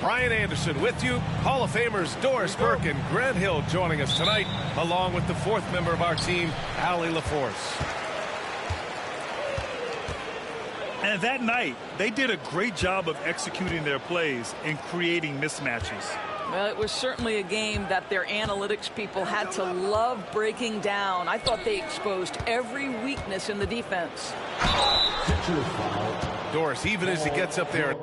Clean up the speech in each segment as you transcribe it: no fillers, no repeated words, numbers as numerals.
Brian Anderson with you. Hall of Famers Doris Burke and Grant Hill joining us tonight, along with the fourth member of our team, Allie LaForce. And that night, they did a great job of executing their plays and creating mismatches. Well, it was certainly a game that their analytics people had to love breaking down. I thought they exposed every weakness in the defense. Doris, even as he gets up there.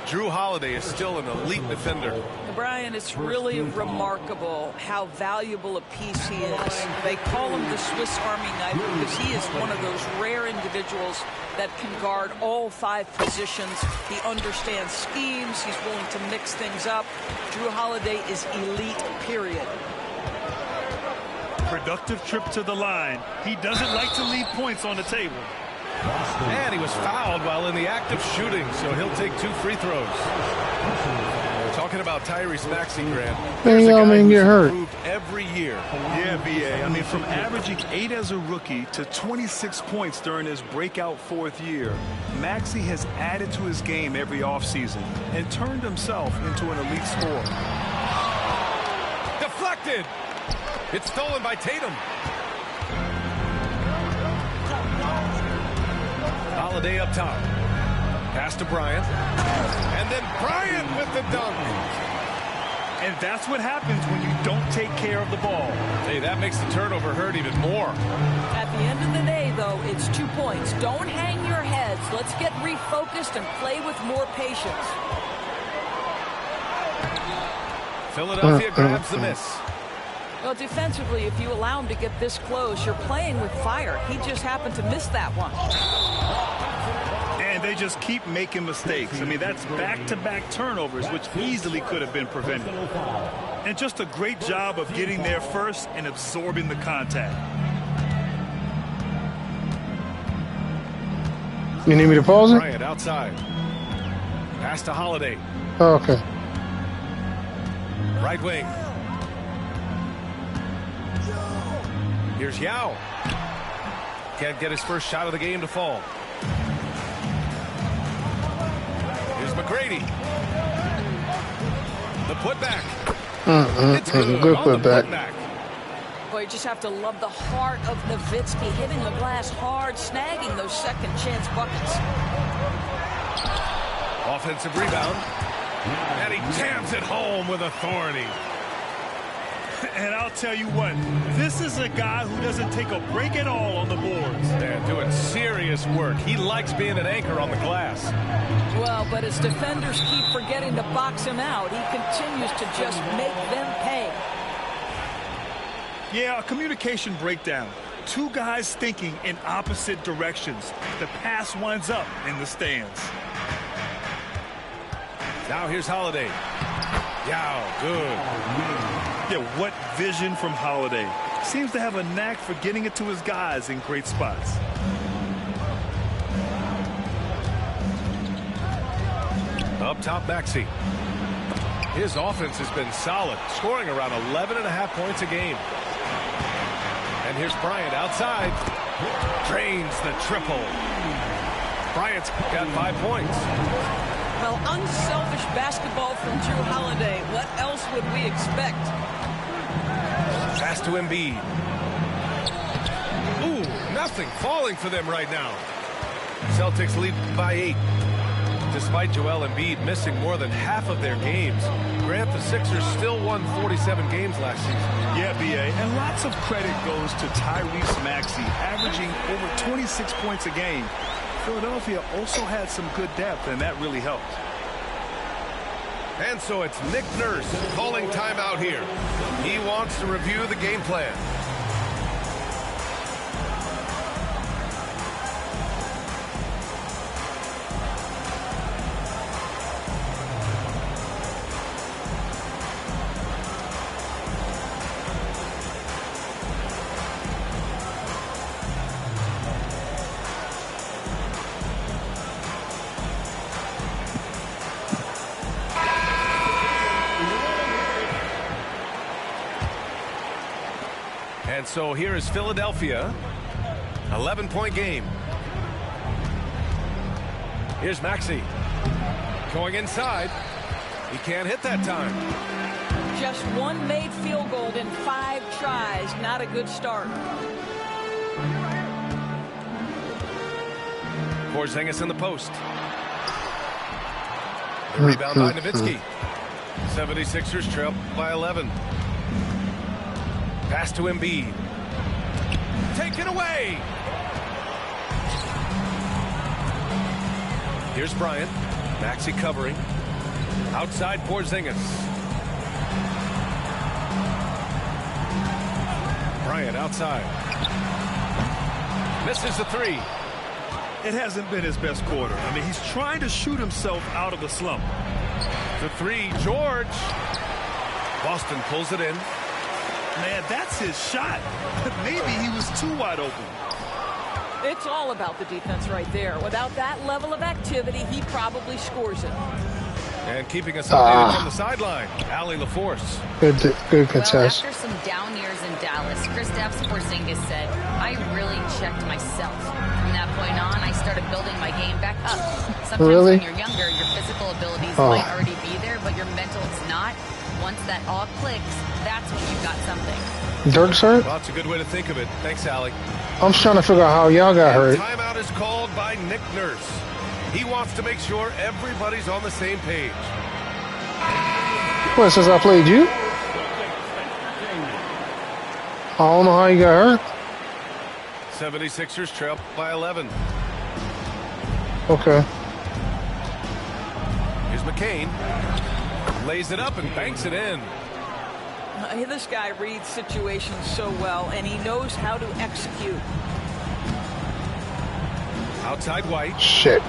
Jrue Holiday is still an elite defender. Brian, it's really remarkable how valuable a piece he is. They call him the Swiss Army knife because he is one of those rare individuals that can guard all 5 positions. He understands schemes. He's willing to mix things up. Jrue Holiday is elite, period. Productive trip to the line. He doesn't like to leave points on the table. And he was fouled while in the act of shooting, so he'll take 2 free throws. We're talking about Tyrese Maxey, Grant. Hey, y'all man get hurt. Every year. Yeah, B.A. I mean, from averaging 8 as a rookie to 26 points during his breakout 4th year, Maxey has added to his game every offseason and turned himself into an elite scorer. Deflected. It's stolen by Tatum. Holiday up top. Pass to Bryant. And then Bryant with the dunk. And that's what happens when you don't take care of the ball. Hey, that makes the turnover hurt even more. At the end of the day, though, it's 2 points. Don't hang your heads. Let's get refocused and play with more patience. Philadelphia grabs the miss. Well, defensively, if you allow him to get this close, you're playing with fire. He just happened to miss that one. And they just keep making mistakes. I mean, that's back-to-back turnovers, which easily could have been prevented. And just a great job of getting there first and absorbing the contact. You need me to pause it? Bryant outside. Pass to Holiday. Oh, okay. Right wing. Here's Yao. Can't get his first shot of the game to fall. Here's McGrady. The putback. It's good. Good putback. Boy, you just have to love the heart of Nowitzki, hitting the glass hard, snagging those second chance buckets. Offensive rebound. And he jams it home with authority. And I'll tell you what, this is a guy who doesn't take a break at all on the boards. They're doing serious work. He likes being an anchor on the glass. Well, but as defenders keep forgetting to box him out, he continues to just make them pay. Yeah, a communication breakdown. 2 guys thinking in opposite directions. The pass winds up in the stands. Now here's Holiday. Yao, good. Yeah, what vision from Holiday. Seems to have a knack for getting it to his guys in great spots. Up top, Maxey. His offense has been solid, scoring around 11.5 points a game. And here's Bryant outside. Drains the triple. Bryant's got 5 points. Well, unselfish basketball from Jrue Holiday. What else would we expect? Pass to Embiid. Ooh, nothing falling for them right now. Celtics lead by 8. Despite Joel Embiid missing more than half of their games, Grant, the Sixers still won 47 games last season. Yeah, B.A., and lots of credit goes to Tyrese Maxey, averaging over 26 points a game. Philadelphia also had some good depth, and that really helped. And so it's Nick Nurse calling timeout here. He wants to review the game plan. And so here is Philadelphia. 11-point game. Here's Maxey. Going inside. He can't hit that time. Just one made field goal in 5 tries. Not a good start. Porzingis in the post. The rebound by Nowitzki. 76ers trail by 11. Pass to Embiid. Taken away. Here's Bryant. Maxey covering. Outside Porzingis. Bryant outside. Misses the 3. It hasn't been his best quarter. I mean, he's trying to shoot himself out of the slump. The 3, George. Boston pulls it in. Man, that's his shot. Maybe he was too wide open. It's all about the defense right there. Without that level of activity, he probably scores it. And keeping us updated from the sideline, Allie LaForce. Good contest. Well, after some down years in Dallas, Kristaps Porzingis said, "I really checked myself. From that point on, I started building my game back up. Sometimes when you're younger, your physical abilities might already be there, but your mental is not. Once that all clicks, that's when you've got something." Dirk's hurt? Well, that's a good way to think of it. Thanks, Allie. I'm just trying to figure out how y'all got hurt. Timeout is called by Nick Nurse. He wants to make sure everybody's on the same page. What, since I played you? I don't know how you got hurt. 76ers trail by 11. Okay. Here's McCain. Lays it up and banks it in. This guy reads situations so well, and he knows how to execute. Outside White. Shit.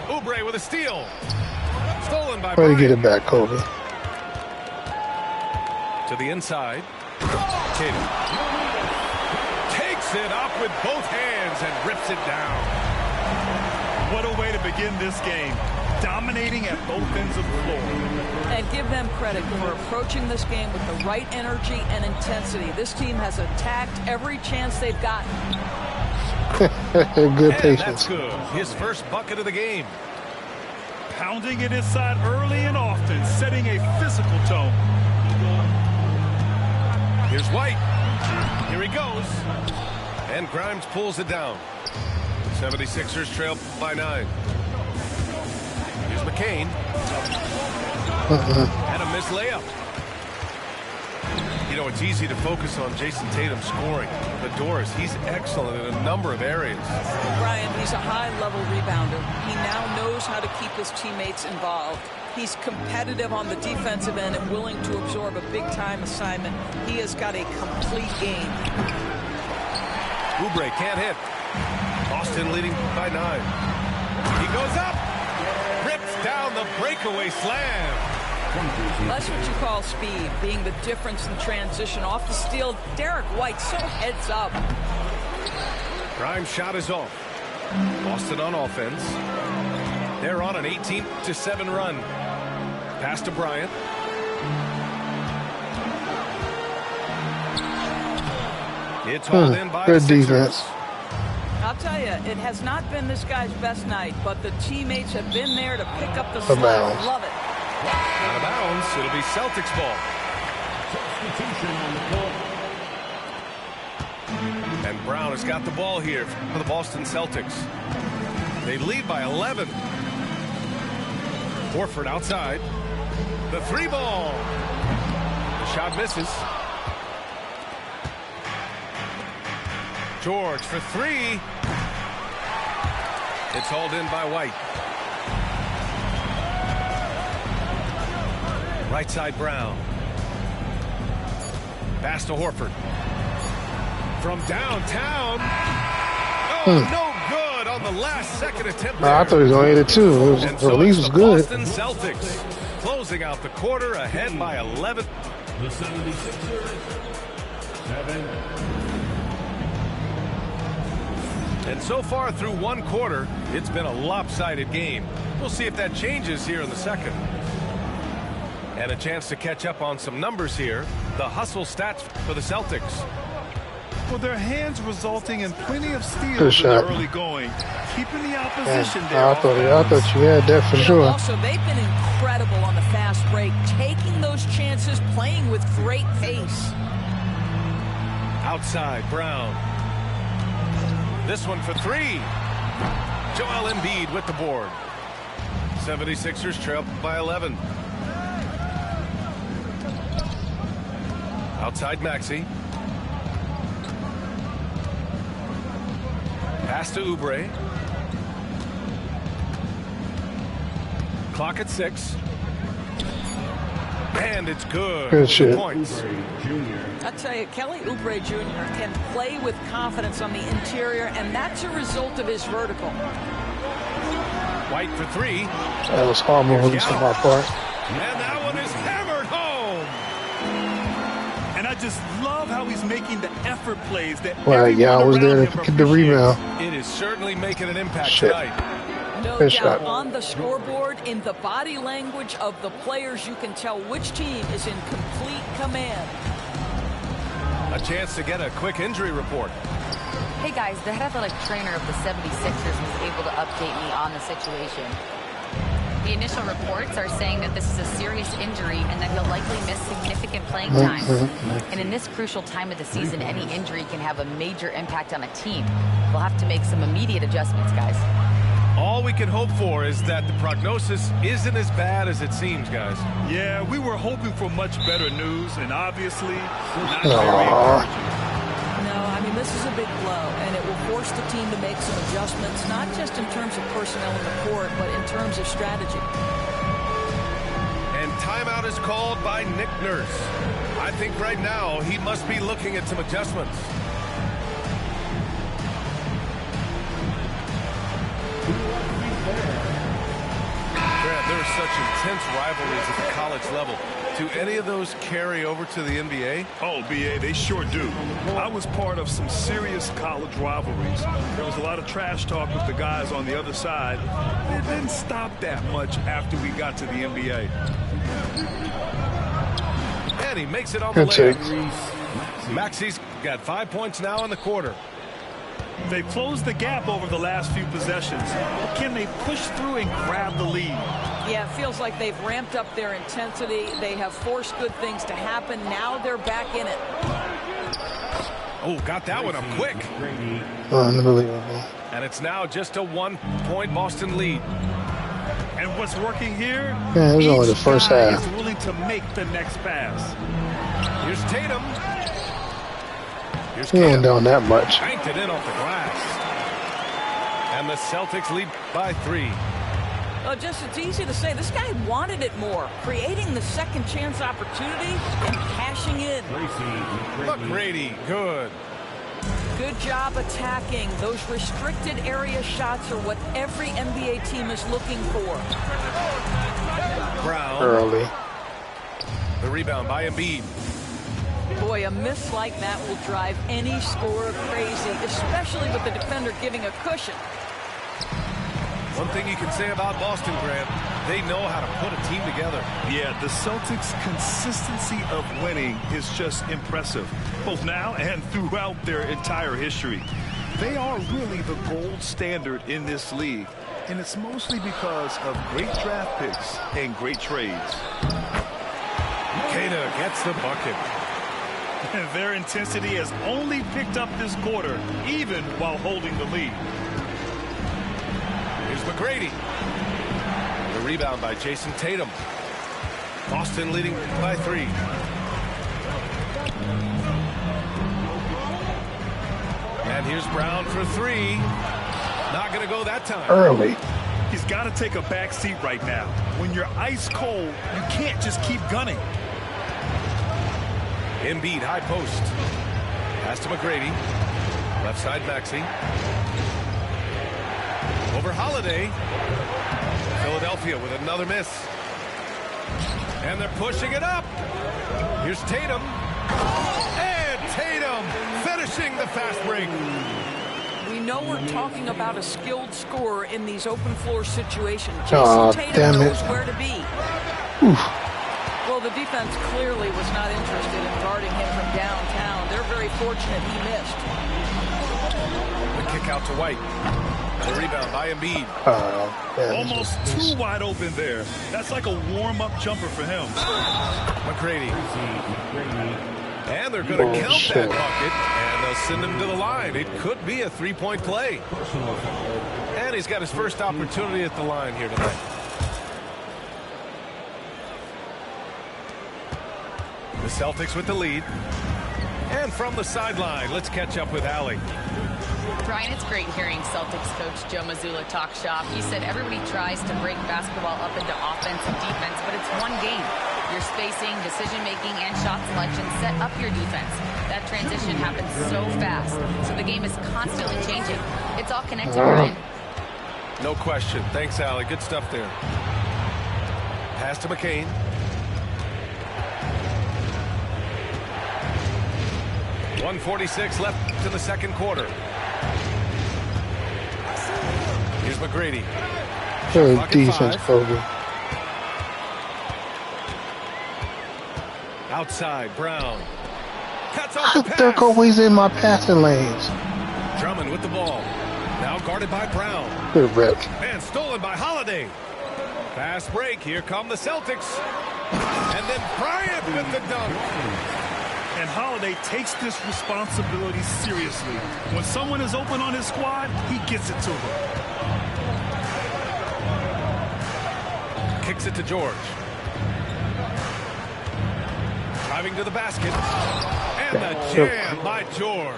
Oubre with a steal. Stolen by Try to Bryant. get it back, Kobe. To the inside. Tatum. Takes it up with both hands and rips it down. What a way to begin this game. Dominating at both ends of the floor. And give them credit for approaching this game with the right energy and intensity. This team has attacked every chance they've gotten. Good And patience. that's good. His first bucket of the game. Pounding it inside early and often, setting a physical tone. Here's White. Here he goes. And Grimes pulls it down. 76ers trail by 9. Here's McCain. And a missed layup. You know, it's easy to focus on Jason Tatum scoring. But Doris, he's excellent in a number of areas. Brian, he's a high-level rebounder. He now knows how to keep his teammates involved. He's competitive on the defensive end and willing to absorb a big-time assignment. He has got a complete game. Oubre can't hit. Boston leading by 9. He goes up. Rips down the breakaway slam. That's what you call speed, being the difference in transition. Off the steal, Derek White so heads up. Grimes' shot is off. Boston on offense. They're on an 18-7 run. Pass to Bryant. It's hauled in by Good the Sixers. defense. I'll tell you, it has not been this guy's best night, but the teammates have been there to pick up the slack. bounds. Love it. Out of bounds. It'll be Celtics ball. And Brown has got the ball here for the Boston Celtics. They lead by 11. Horford outside. The 3 ball. The shot misses. George for 3. It's hauled in by White. Right side Brown. Pass to Horford. From downtown. Oh, no good on the last second attempt. Nah, I thought he was going to hit it too. And The release was it's the good. Boston Celtics closing out the quarter ahead by 11. The 76ers have ended. And so far through one quarter, it's been a lopsided game. We'll see if that changes here in the second. And a chance to catch up on some numbers here. The hustle stats for the Celtics. Well, their hands resulting in plenty of Good steals in the shot. early going, keeping the Yeah, opposition I there. thought you had that for sure. Also, they've been incredible on the fast break, taking those chances, playing with great pace. Outside, Brown. This one for three. Joel Embiid with the board. 76ers trail by 11. Outside Maxey. Pass to Oubre. Clock at 6. And it's good. Good shit. Points. I tell you, Kelly Oubre Jr. can play with confidence on the interior, and that's a result of his vertical. White for three. That was hard moving on my part. And that one is hammered home. And I just love how he's making the effort plays that Well, yeah, I was there everyone to around get him the appreciates. rebound. It is certainly making an impact Shit. tonight. No Good doubt shot. on the scoreboard, in the body language of the players, you can tell which team is in complete command. A chance to get a quick injury report. Hey guys, the head athletic trainer of the 76ers was able to update me on the situation. The initial reports are saying that this is a serious injury and that he'll likely miss significant playing time. And in this crucial time of the season, any injury can have a major impact on a team. We'll have to make some immediate adjustments, guys. All we can hope for is that the prognosis isn't as bad as it seems, guys. Yeah, we were hoping for much better news, and obviously not very Aw. encouraging. No, I mean, this is a big blow, and it will force the team to make some adjustments, not just in terms of personnel in the court, but in terms of strategy. And timeout is called by Nick Nurse. I think right now he must be looking at some adjustments. Grant, there are such intense rivalries at the college level. Do any of those carry over to the NBA? Oh, BA, they sure do. I was part of some serious college rivalries. There was a lot of trash talk with the guys on the other side. It didn't stop that much after we got to the NBA. And he makes it on the Good take. layup. Maxey's got 5 points now in the quarter. They've closed the gap over the last few possessions. Can they push through and grab the lead? Yeah, it feels like they've ramped up their intensity. They have forced good things to happen. Now they're back in it. Oh, got that one up quick. Unbelievable. And it's now just a 1-point Boston lead. And what's working here? Yeah, it was only the Each first guy half. is willing to make the next pass. Here's Tatum. Here's He ain't Tatum. doing that much. Banked it in off the glass. And the Celtics lead by 3. Oh, just it's easy to say. This guy wanted it more, creating the second chance opportunity and cashing in. McGrady, good. Good job attacking. Those restricted area shots are what every NBA team is looking for. Brown. Early. The rebound by Embiid. Boy, a miss like that will drive any scorer crazy, especially with the defender giving a cushion. One thing you can say about Boston, Grant, they know how to put a team together. Yeah, the Celtics' consistency of winning is just impressive, both now and throughout their entire history. They are really the gold standard in this league, and it's mostly because of great draft picks and great trades. Kata gets the bucket. And their intensity has only picked up this quarter, even while holding the lead. Here's McGrady. The rebound by Jason Tatum. Boston leading by 3. And here's Brown for 3. Not going to go that time. Early. He's got to take a back seat right now. When you're ice cold, you can't just keep gunning. Embiid, high post. Pass to McGrady. Left side, Maxey. Over Holiday. Philadelphia with another miss. And they're pushing it up. Here's Tatum. And Tatum finishing the fast break. We know we're talking about a skilled scorer in these open floor situations. Jason Aw, Tatum damn it. knows where to be. Well, the defense clearly was not interested in guarding him from downtown. They're they're very fortunate he missed. The kick out to White. The rebound by Embiid. Almost too wide open there. That's like a warm-up jumper for him. McGrady. And they're going to count that bucket, and they'll send him to the line. It could be a three-point play. And he's got his first opportunity at the line here tonight. The Celtics with the lead. And from the sideline, let's catch up with Allie. Brian, it's great hearing Celtics coach Joe Mazzulla talk shop. He said everybody tries to break basketball up into offense and defense, but it's one game. Your spacing, decision-making, and shot selection set up your defense. That transition happens so fast, so the game is constantly changing. It's all connected, Brian. No question. Thanks, Allie. Good stuff there. Pass to McCain. .146 left in the second quarter. Here's McGrady. Good defense, Kobe. Outside, Brown. Cuts off the pass. They're always in my passing lanes. Drummond with the ball. Now guarded by Brown. Good rip. And stolen by Holiday. Fast break. Here come the Celtics. And then Bryant with the dunk. And Holiday takes this responsibility seriously. When someone is open on his squad, he gets it to them. Kicks it to George. Driving to the basket. And the jam by George.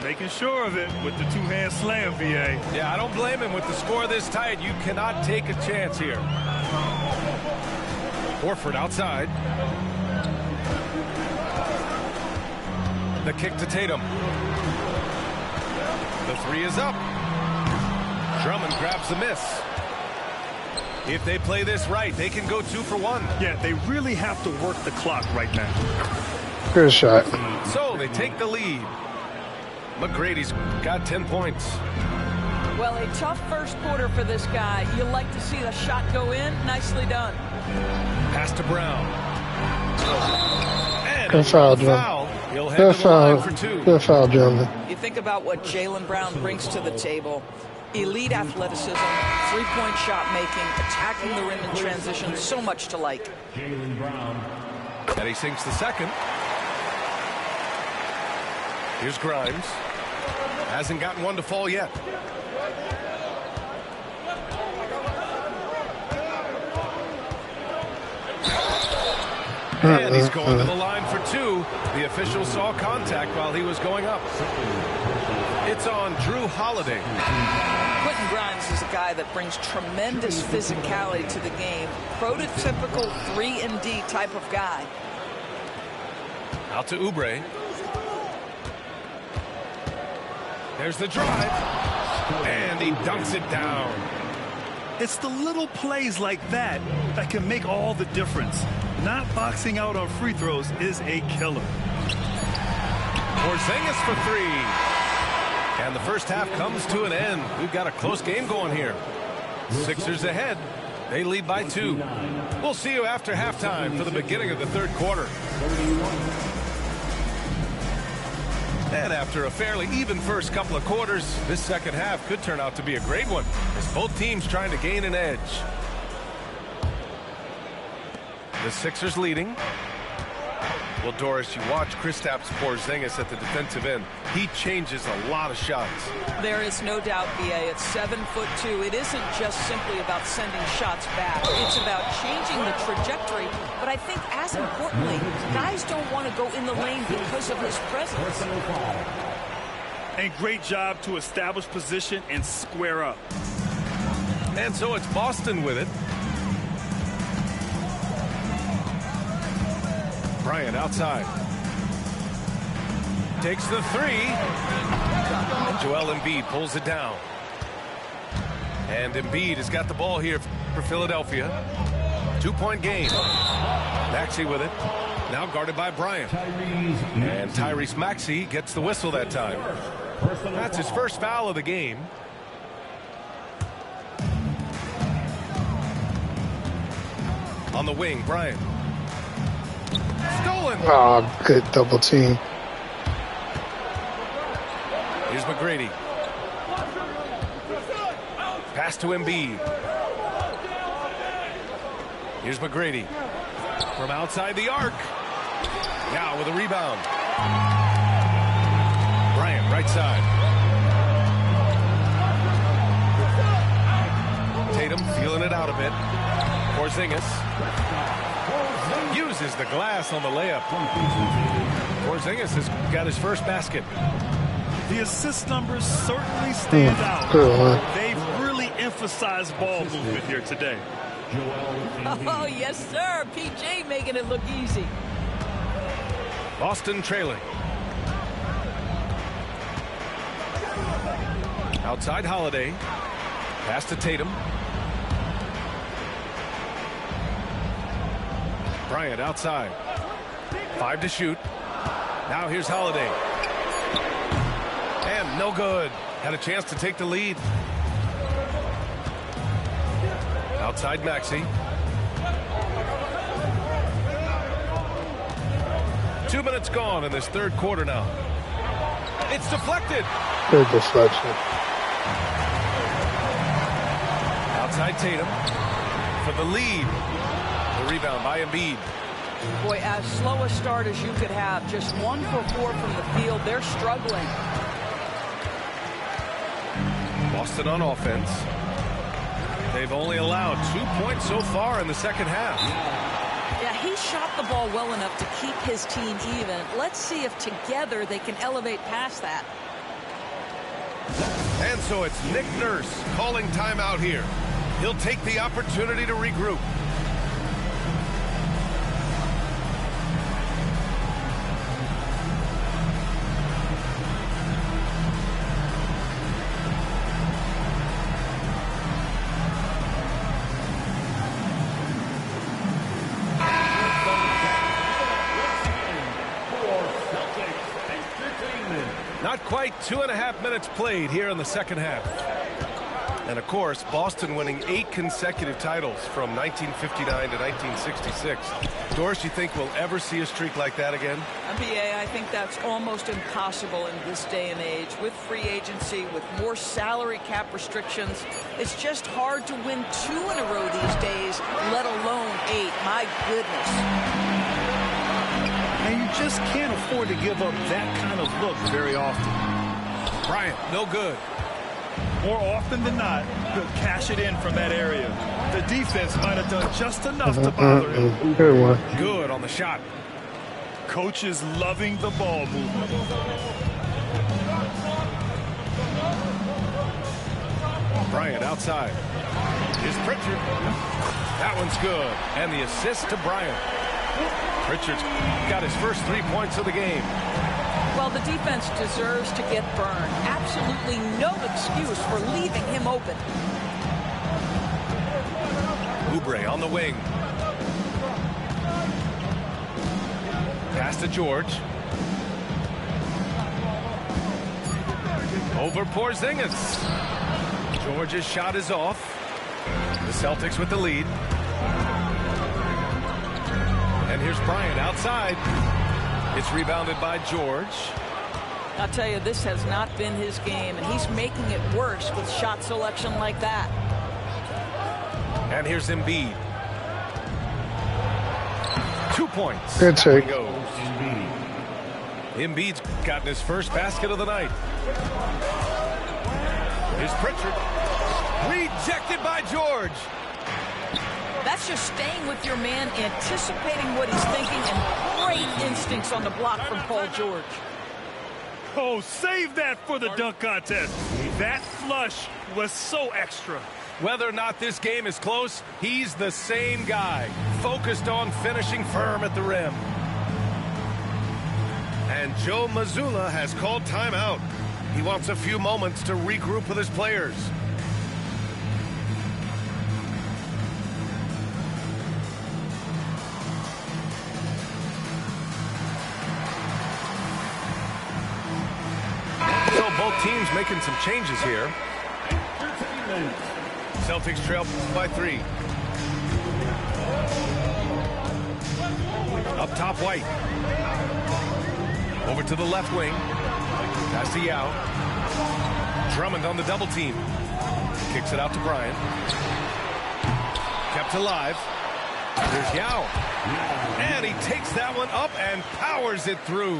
Making sure of it with the two-hand slam, VA. Yeah, I don't blame him with the score this tight. You cannot take a chance here. Horford outside. The kick to Tatum. The three is up. Drummond grabs the miss. If they play this right, they can go 2 for 1. Yeah, they really have to work the clock right now. Good shot. So they take the lead. McGrady's got 10 points. Well, a tough first quarter for this guy. You like to see the shot go in. Nicely done. Pass to Brown. And Good foul, Drummond. He'll head Good to the line foul. for 2. Good foul, Drummond. You think about what Jaylen Brown brings to the table. Elite athleticism, three-point shot making, attacking the rim in transition. So much to like. Jaylen Brown. And he sinks the second. Here's Grimes. Hasn't gotten one to fall yet. And he's going to the line for 2. The official saw contact while he was going up. It's on Drew Holiday. Quentin Grimes is a guy that brings tremendous physicality to the game. Prototypical 3-and-D type of guy. Out to Oubre. There's the drive. And he dunks it down. It's the little plays like that that can make all the difference. Not boxing out on free throws is a killer. Porzingis for 3. And the first half comes to an end. We've got a close game going here. Sixers ahead. They lead by 2. We'll see you after halftime for the beginning of the third quarter. And after a fairly even first couple of quarters, this second half could turn out to be a great one as both teams trying to gain an edge. The Sixers leading. Well, Doris, you watch Kristaps Porzingis at the defensive end. He changes a lot of shots. There is no doubt, BA, at 7'2". It isn't just simply about sending shots back. It's about changing the trajectory. But I think, as importantly, guys don't want to go in the lane because of his presence. And great job to establish position and square up. And so it's Boston with it. Bryant outside. Takes the 3. And Joel Embiid pulls it down. And Embiid has got the ball here for Philadelphia. 2-point game. Maxey with it. Now guarded by Bryant. And Tyrese Maxey gets the whistle that time. That's his first foul of the game. On the wing, Bryant. Stolen. Oh, good double team. Here's McGrady. Pass to Embiid. Here's McGrady. From outside the arc. Now with a rebound. Bryant, right side. Tatum feeling it out a bit. Porzingis uses the glass on the layup. Porzingis has got his first basket. The assist numbers certainly stand out. Good one. They've really emphasized ball movement here today. Oh, yes, sir. PJ making it look easy. Boston trailing. Outside Holiday. Pass to Tatum. Bryant outside. 5 to shoot. Now here's Holiday. And no good. Had a chance to take the lead. Outside Maxey. 2 minutes gone in this third quarter now. It's deflected. Good deflection. Outside Tatum for the lead. The rebound by Embiid. Boy, as slow a start as you could have. Just 1 for 4 from the field. They're struggling. Boston on offense. They've only allowed 2 points so far in the second half. Yeah, he shot the ball well enough to keep his team even. Let's see if together they can elevate past that. And so it's Nick Nurse calling timeout here. He'll take the opportunity to regroup. Not quite 2.5 minutes played here in the second half. And of course, Boston winning 8 consecutive titles from 1959 to 1966. Doris, you think we'll ever see a streak like that again? NBA, I think that's almost impossible in this day and age. With free agency, with more salary cap restrictions, it's just hard to win 2 in a row these days, let alone 8. My goodness. And you just can't afford to give up that kind of look very often. Bryant, no good. More often than not, he'll cash it in from that area. The defense might have done just enough to bother him. Good one. Good on the shot. Coach is loving the ball movement. Bryant outside. Here's Pritchard. That one's good. And the assist to Bryant. Pritchard's got his first 3 points of the game. Well, the defense deserves to get burned. Absolutely no excuse for leaving him open. Oubre on the wing. Pass to George. Over Porzingis. George's shot is off. The Celtics with the lead. And here's Bryant outside. It's rebounded by George. I'll tell you, this has not been his game, and he's making it worse with shot selection like that. And here's Embiid. 2 points. Good take. Embiid's gotten his first basket of the night. Here's Pritchard. Rejected by George. That's just staying with your man, anticipating what he's thinking, and great instincts on the block from Paul George. Oh, save that for the dunk contest. That flush was so extra. Whether or not this game is close, he's the same guy, focused on finishing firm at the rim. And Joe Mazzulla has called timeout. He wants a few moments to regroup with his players. So both teams making some changes here. Celtics trail by 3. Up top, White. Over to the left wing. Pass to Yao. Drummond on the double team. Kicks it out to Bryant. Kept alive. There's Yao. And he takes that one up and powers it through.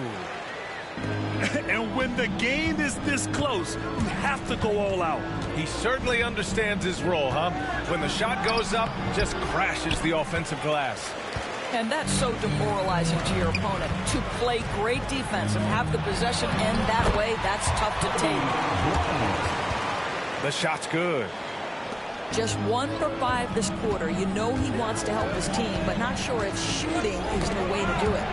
And when the game is this close, you have to go all out. He certainly understands his role, huh? When the shot goes up, just crashes the offensive glass. And that's so demoralizing to your opponent. To play great defense and have the possession end that way, that's tough to take. The shot's good. Just 1 for 5 this quarter. You know he wants to help his team, but not sure if shooting is the way to do it.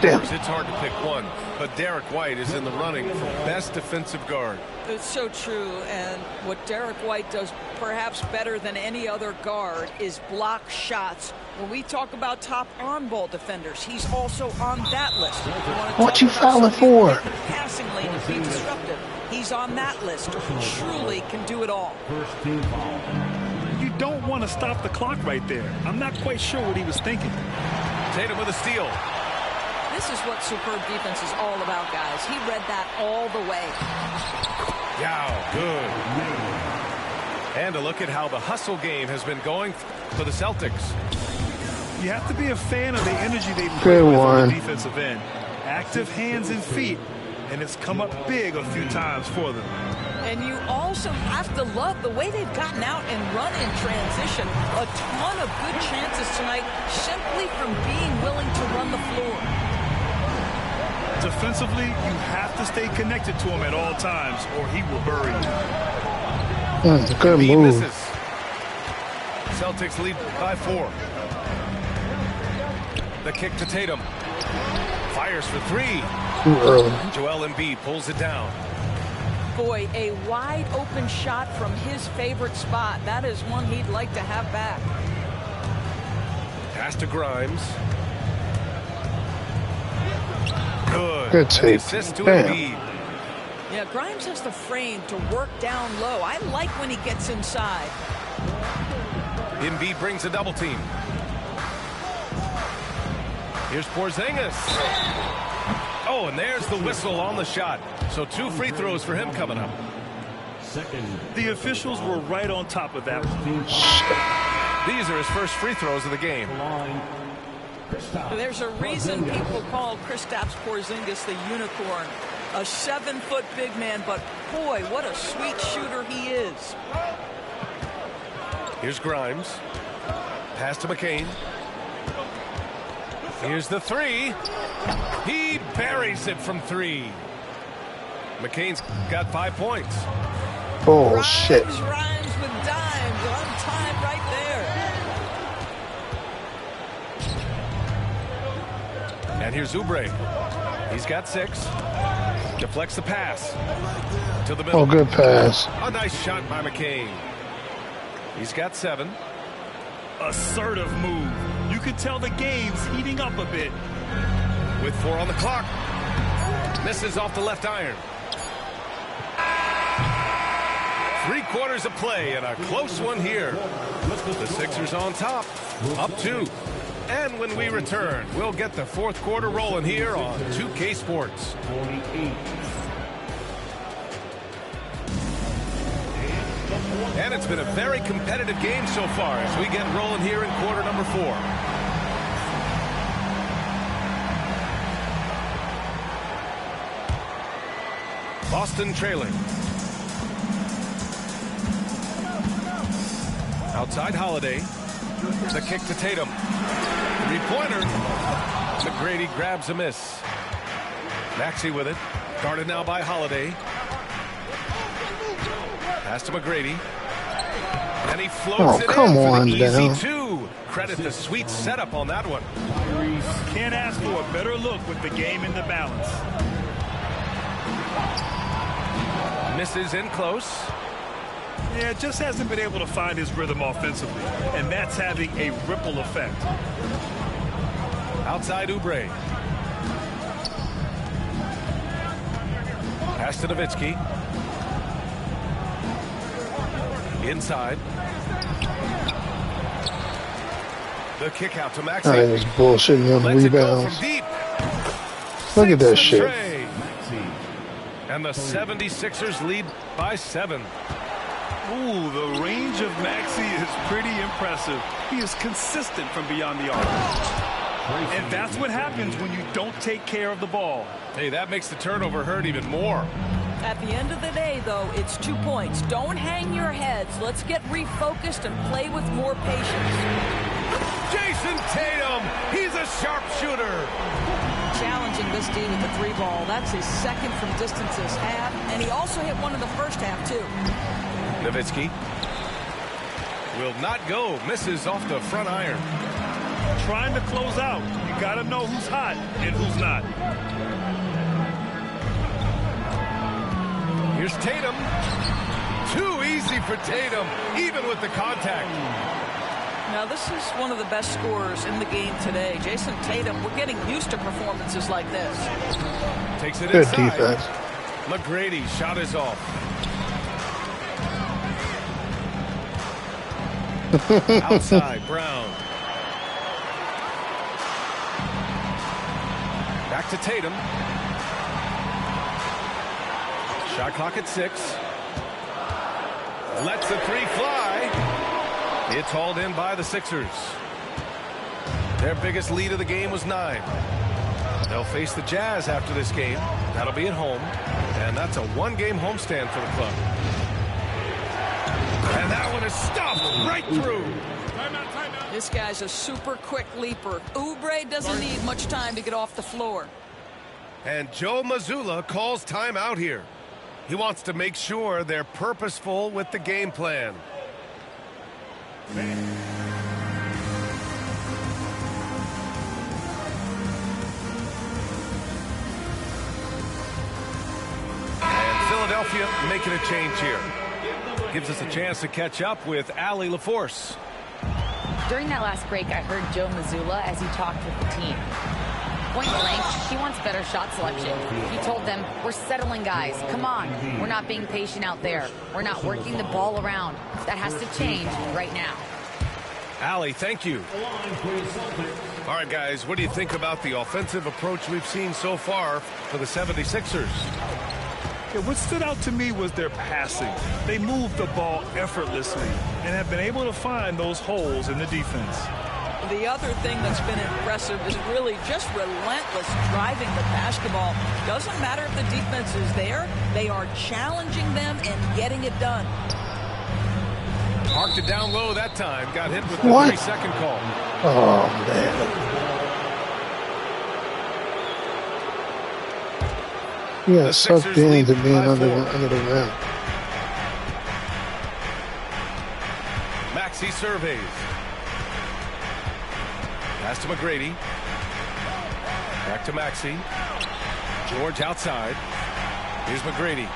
Damn. It's hard to pick one, but Derek White is in the running for best defensive guard. It's so true, and what Derek White does perhaps better than any other guard is block shots. When we talk about top on-ball defenders, he's also on that list. What you fouling for? Passing lane and be disruptive. He's on that list. Truly can do it all. First team foul. You don't want to stop the clock right there. I'm not quite sure what he was thinking. Tatum with a steal. This is what superb defense is all about, guys. He read that all the way. Yao, good. And a look at how the hustle game has been going for the Celtics. You have to be a fan of the energy they play Good with on one. the defensive end. Active hands and feet, and it's come up big a few times for them. And you also have to love the way they've gotten out and run in transition. A ton of good chances tonight simply from being willing to run the floor. Defensively, you have to stay connected to him at all times, or he will bury you. Good He move. misses. Celtics lead by 4. The kick to Tatum. Fires for 3. Too early. Joel Embiid pulls it down. Boy, a wide open shot from his favorite spot. That is one he'd like to have back. Pass to Grimes. Good. Good And the take. assist to Damn. Embiid. Yeah, Grimes has the frame to work down low. I like when he gets inside. Embiid brings a double team. Here's Porzingis. Oh, and there's the whistle on the shot. So 2 free throws for him coming up. Second The officials were right on top of that one. team foul. These are his first free throws of the game. Line. Kristaps. There's a reason people call Kristaps Porzingis the unicorn. A 7-foot big man, but boy, what a sweet shooter he is. Here's Grimes. Pass to McCain. Here's the 3. He buries it from 3. McCain's got 5 points. Oh, shit. Rhymes with dimes on time right there. And here's Oubre. He's got 6. Deflects the pass. To the middle. Oh, good pass. A nice shot by McCain. He's got 7. Assertive move. You can tell the game's heating up a bit. With 4 on the clock. Misses off the left iron. 3/4 of play and a close one here. The Sixers on top. Up 2. And when we return, we'll get the 4th quarter rolling here on 2K Sports. 48. And it's been a very competitive game so far as we get rolling here in quarter number 4. Boston trailing. Outside Holiday. The kick to Tatum. 3-pointer. McGrady grabs a miss. Maxey with it. Guarded now by Holiday. Pass to McGrady. And he floats Oh, it come in for on, the easy Dale. 2. Credit the sweet setup on that one. Can't ask for a better look with the game in the balance. Misses in close. Yeah, just hasn't been able to find his rhythm offensively, and that's having a ripple effect. Outside Oubre. Pass to Nowitzki. Inside. The kick out to I Maxey. was bullshitting on the Lets it go rebounds. from deep. Look at that Sinks the shit. tray. And the 76ers lead by 7. Ooh, the range of Maxey is pretty impressive. He is consistent from beyond the arc. And that's what happens when you don't take care of the ball. Hey, that makes the turnover hurt even more. At the end of the day, though, it's 2 points. Don't hang your heads. Let's get refocused and play with more patience. Jason Tatum, he's a sharpshooter. Challenging this D with the 3 ball. That's his second from distance this half, and he also hit one in the first half, too. Nowitzki will not go. Misses off the front iron. Trying to close out. You got to know who's hot and who's not. Here's Tatum. Too easy for Tatum, even with the contact. Now, this is one of the best scorers in the game today. Jason Tatum, we're getting used to performances like this. Takes it Good inside. defense. McGrady shot is off. Outside, Brown. Back to Tatum. Shot clock at 6. Lets the 3 fly. It's hauled in by the Sixers. Their biggest lead of the game was 9. They'll face the Jazz after this game. That'll be at home. And that's a 1-game homestand for the club. And that one is stopped right through. This guy's a super quick leaper. Oubre doesn't need much time to get off the floor. And Joe Mazzulla calls timeout here. He wants to make sure they're purposeful with the game plan. And Philadelphia making a change here. Gives us a chance to catch up with Allie LaForce. During that last break, I heard Joe Mazzulla as he talked with the team. Point blank, he wants better shot selection. He told them, we're settling guys. Come on. We're not being patient out there. We're not working the ball around. That has to change right now. Allie, thank you. All right, guys, what do you think about the offensive approach we've seen so far for the 76ers? Yeah, what stood out to me was their passing. They moved the ball effortlessly and have been able to find those holes in the defense. The other thing that's been impressive is really just relentless driving the basketball. Doesn't matter if the defense is there. They are challenging them and getting it done. Parked it down low that time. Got hit with the What? 3-second call. Oh, man. Yeah, The sucked Sixers in lead to being by under 4. the rim. Maxey surveys. Pass to McGrady. Back to Maxey. George outside. Here's McGrady.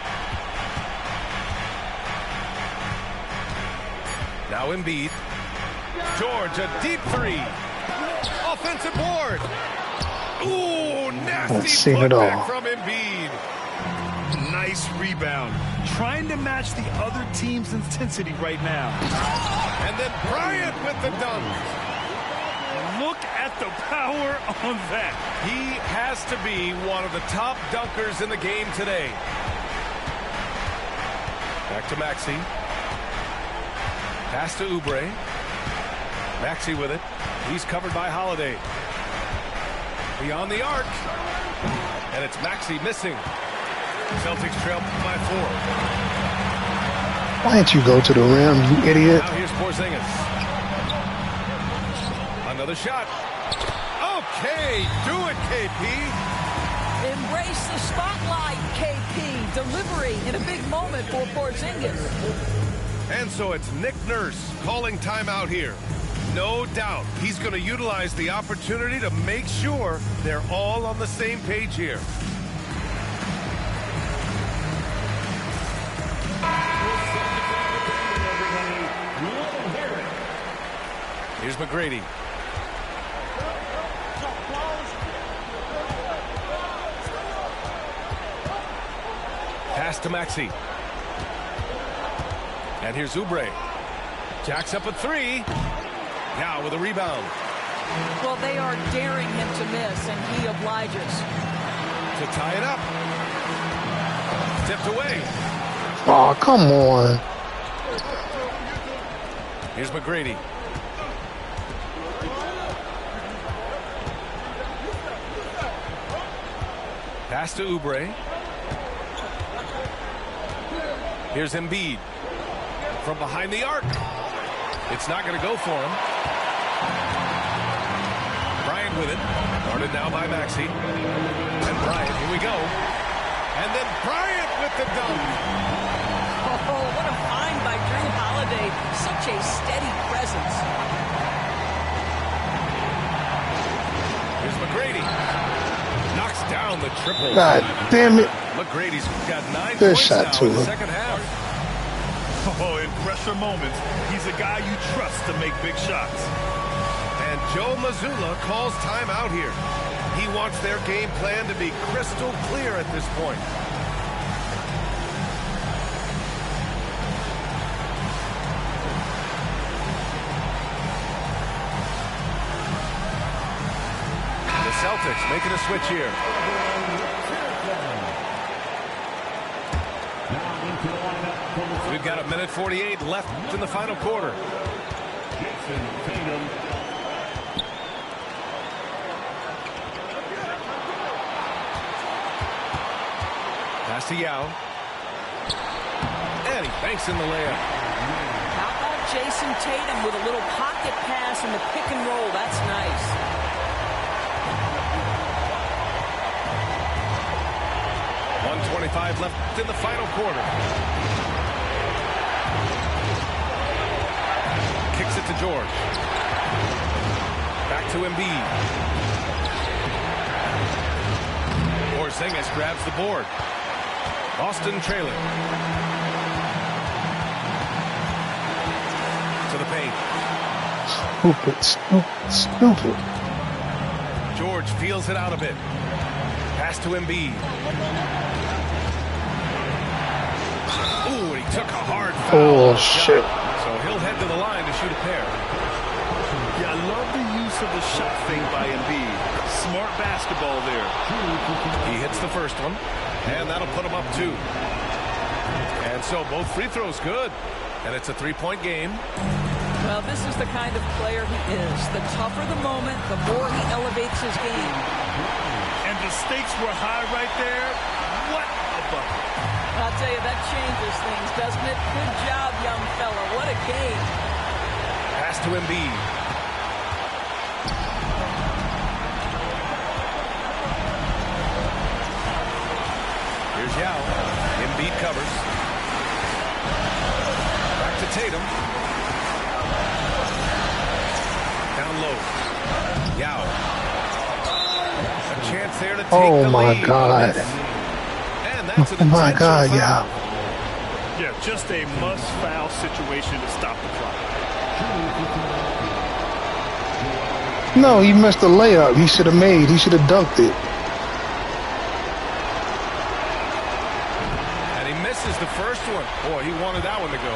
Now Embiid. George, a deep 3. Offensive board. Ooh, I've nasty seen it putback all. from Embiid. Nice rebound. Trying to match the other team's intensity right now. And then Bryant with the dunk. Look at the power on that. He has to be one of the top dunkers in the game today. Back to Maxey. Pass to Oubre. Maxey with it. He's covered by Holiday. Beyond the arc. And it's Maxey missing. Celtics trail by 4. Why didn't you go to the rim, you idiot? Now here's Porzingis. Another shot. Okay, do it, KP. Embrace the spotlight, KP. Delivery in a big moment for Porzingis. And so it's Nick Nurse calling timeout here. No doubt he's going to utilize the opportunity to make sure they're all on the same page here. Here's McGrady. Pass to Maxey. And here's Oubre. Jacks up a 3. Now with a rebound. Well, they are daring him to miss, and he obliges. To tie it up. Tipped away. Oh, come on. Here's McGrady. Pass to Oubre. Here's Embiid. From behind the arc. It's not going to go for him. Bryant with it. Guarded now by Maxey. And Bryant, here we go. And then Bryant with the dunk. Oh, what a find by Drew Holiday. Such a steady presence. Here's McGrady. Knocks down the triple. God damn it. McGrady's got 9 Good points shot, now too. in the second half. Oh, in pressure moments, he's a guy you trust to make big shots. And Joe Mazzulla calls timeout here. He wants their game plan to be crystal clear at this point. The Celtics making a switch here. We've got 1:48 left in the final quarter. Jason Tatum. Pass to Yao. And he banks in the layup. How about Jason Tatum with a little pocket pass in the pick and roll? That's nice. .125 left in the final quarter. Kicks it to George. Back to Embiid. Porzingis grabs the board. Boston trailing. To the paint. Stupid. George feels it out a bit. Pass to Embiid. Ooh, he took a hard foul. Oh, shit. So he'll head to the line to shoot a pair. Yeah, I love the use of the shot fake by Embiid. Smart basketball there. He hits the first one, and that'll put him up 2. And so both free throws good, and it's a 3-point game. Well, this is the kind of player he is. The tougher the moment, the more he elevates his game. And the stakes were high right there. What a bucket. I'll tell you, that changes things, doesn't it? Good job, young fella. What a game. Pass to Embiid. Here's Yao. Embiid covers. Back to Tatum. Down low. Yao. A chance there to take Oh, the my lead. God. And that's an Oh, my intentional God, foul. yeah. Yeah, just a must-foul situation to stop the clock. No, he missed the layup. He should have made. He should have dunked it. And he misses the first one. Boy, he wanted that one to go.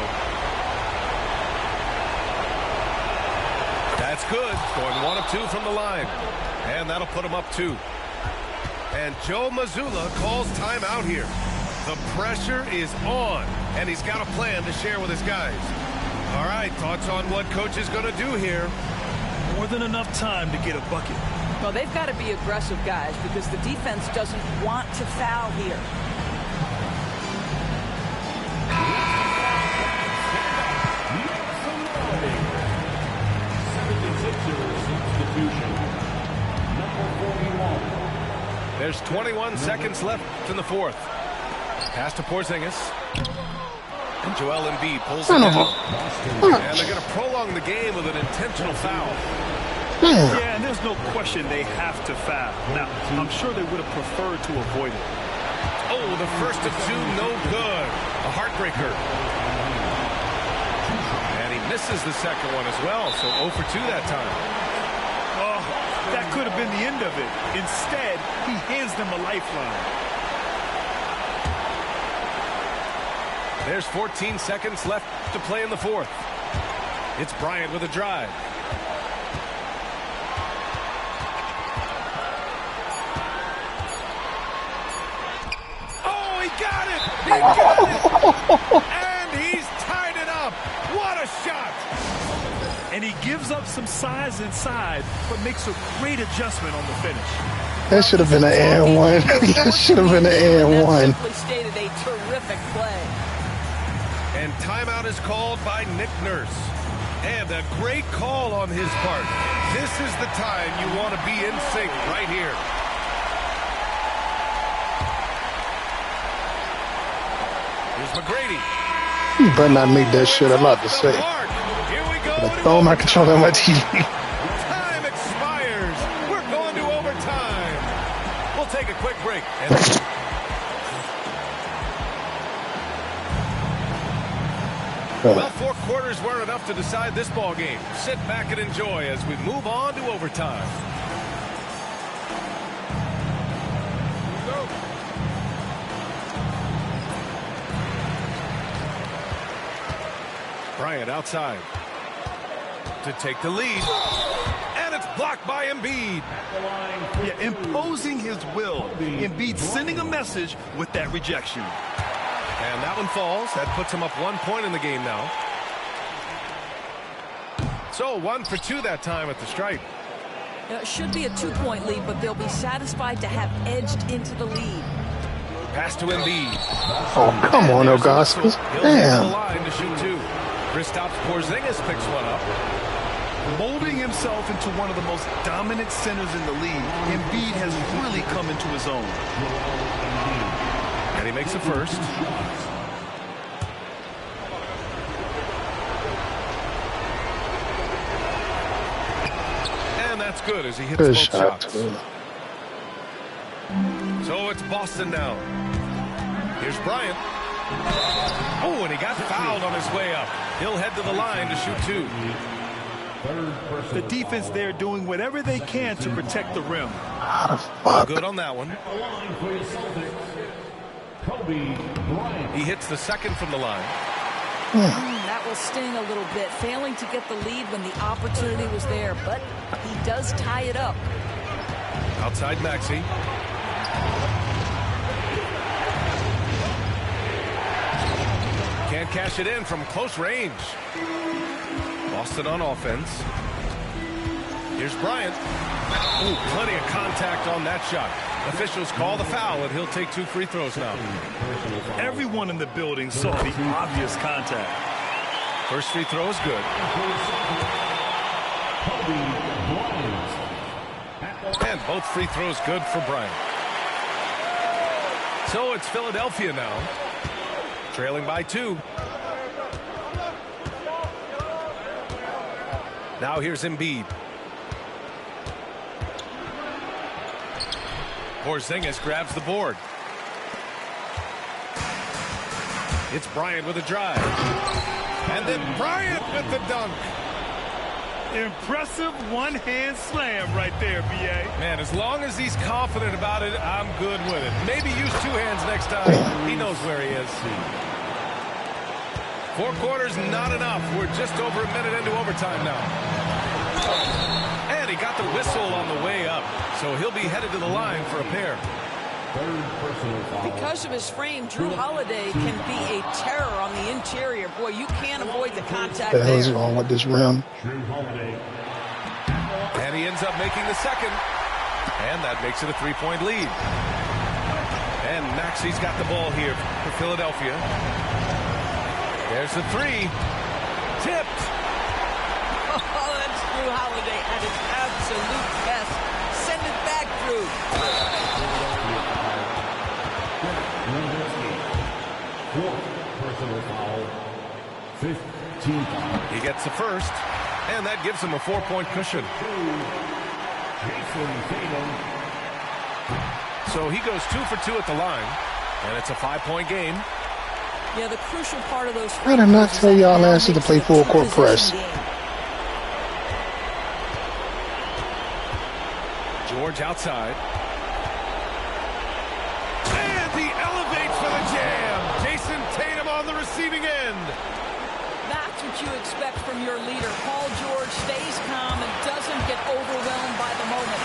That's good. Going 1 of 2 from the line. And that'll put him up 2. And Joe Mazzulla calls timeout here. The pressure is on, and he's got a plan to share with his guys. All right, thoughts on what coach is going to do here? More than enough time to get a bucket. Well, they've got to be aggressive, guys, because the defense doesn't want to foul here. There's 21 seconds left in the fourth. Pass to Porzingis. And Joel Embiid pulls it Son of down. a- And they're going to prolong the game with an intentional foul. Damn. Yeah, and there's no question they have to foul. Now, I'm sure they would have preferred to avoid it. Oh, the first of 2, no good. A heartbreaker. And he misses the second one as well, so 0 for 2 that time. Oh, that could have been the end of it. Instead, he hands them a lifeline. There's 14 seconds left to play in the fourth. It's Bryant with a drive. And he's tied it up. What a shot. And he gives up some size inside, but makes a great adjustment on the finish. That should have been an and one. That should have been an and one. Simply stated a terrific play. And timeout is called by Nick Nurse. And a great call on his part. This is the time you want to be in sync right here. Here's McGrady. You better not make that shit. I'm about to say. Here we go. I throw my controller on my TV. Time expires. We're going to overtime. We'll take a quick break. Well, 4 quarters weren't enough to decide this ball game. Sit back and enjoy as we move on to overtime. Bryant outside to take the lead. And it's blocked by Embiid. Yeah, imposing his will. Embiid sending a message with that rejection. And that one falls. That puts him up 1 point in the game now. So 1 for 2 that time at the stripe. It should be a 2-point lead, but they'll be satisfied to have edged into the lead. Pass to Embiid. Oh, come on, Augustus. He'll hit the Damn. line to shoot 2. Kristaps Porzingis picks one up. Molding himself into one of the most dominant centers in the league, Embiid has really come into his own. And he makes the first. And that's good as he hits Good both shot. shots. So it's Boston now. Here's Bryant. Oh, and he got fouled on his way up. He'll head to the line to shoot 2. The defense there doing whatever they can to protect the rim. How the fuck? Good on that one. He hits the second from the line. That will sting a little bit. Failing to get the lead when the opportunity was there, but he does tie it up. Outside Maxey. Can't cash it in from close range. Boston on offense. Here's Bryant. Ooh, plenty of contact on that shot. Officials call the foul, and he'll take 2 free throws now. Everyone in the building saw the obvious contact. First free throw is good. And both free throws good for Bryant. So it's Philadelphia now, trailing by 2. Now here's Embiid. Porzingis grabs the board. It's Bryant with a drive. And then Bryant with the dunk. Impressive one-hand slam right there, B.A. Man, as long as he's confident about it, I'm good with it. Maybe use 2 hands next time. He knows where he is. 4 quarters, not enough. We're just over a minute into overtime now. And he got the whistle on the way up, so he'll be headed to the line for a pair. Because of his frame, Drew Holiday can be a terror on the interior. Boy, you can't avoid the contact What the hell is there. wrong with this rim? And he ends up making the second. And that makes it a 3-point lead. And Maxey's got the ball here for Philadelphia. There's the 3. Tipped. Oh, that's Drew Holiday at his absolute best. Send it back, Drew. Personal foul. 15. He gets the first, and that gives him a 4-point cushion. Jason Tatum. So he goes 2 for 2 at the line, and it's a 5-point game. Yeah, the crucial part of those. I did not tell y'all last year to play full court press. George outside. And he elevates for the jam. Jason Tatum on the receiving end. That's what you expect from your leader. Paul George stays calm and doesn't get overwhelmed by the moment.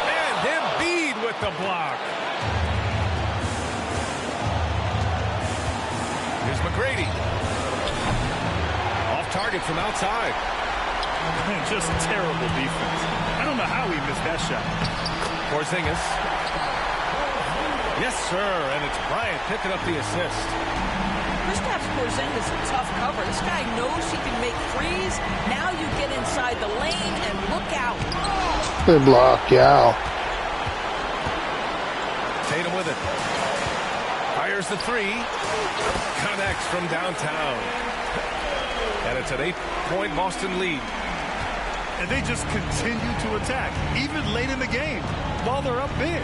And Embiid with the block. McGrady. Off target from outside. Man, just terrible defense. I don't know how he missed that shot. Porzingis. Yes, sir. And it's Bryant picking up the assist. Kristaps Porzingis is a tough cover. This guy knows he can make threes. Now you get inside the lane and look out. Good block, yeah. Tatum with it. Fires the three. Connects from downtown. And it's an 8-point Boston lead. And they just continue to attack, even late in the game, while they're up big.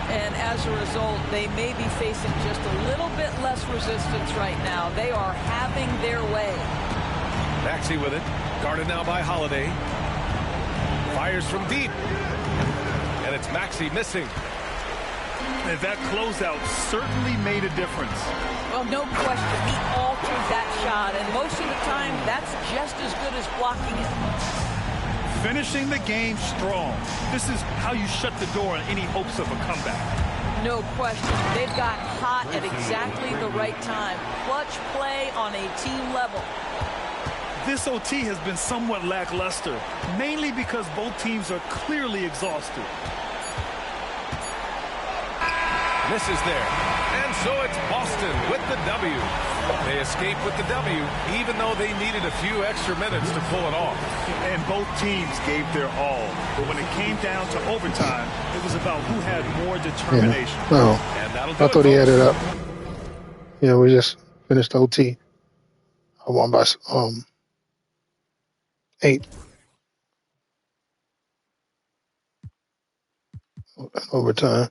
And as a result, they may be facing just a little bit less resistance right now. They are having their way. Maxey with it. Guarded now by Holiday. Fires from deep. And it's Maxey missing. And that closeout certainly made a difference. Well, no question. He altered that shot. And most of the time, that's just as good as blocking it. Finishing the game strong. This is how you shut the door on any hopes of a comeback. No question. They've got hot at exactly the right time. Clutch play on a team level. This OT has been somewhat lackluster, mainly because both teams are clearly exhausted. Misses there. And so it's Boston with the W. They escape with the W, even though they needed a few extra minutes to pull it off. And both teams gave their all. But when it came down to overtime, it was about who had more determination. Yeah. No, And that'll do I thought it, he had it folks. up. Yeah, we just finished OT. I won by 8. Overtime.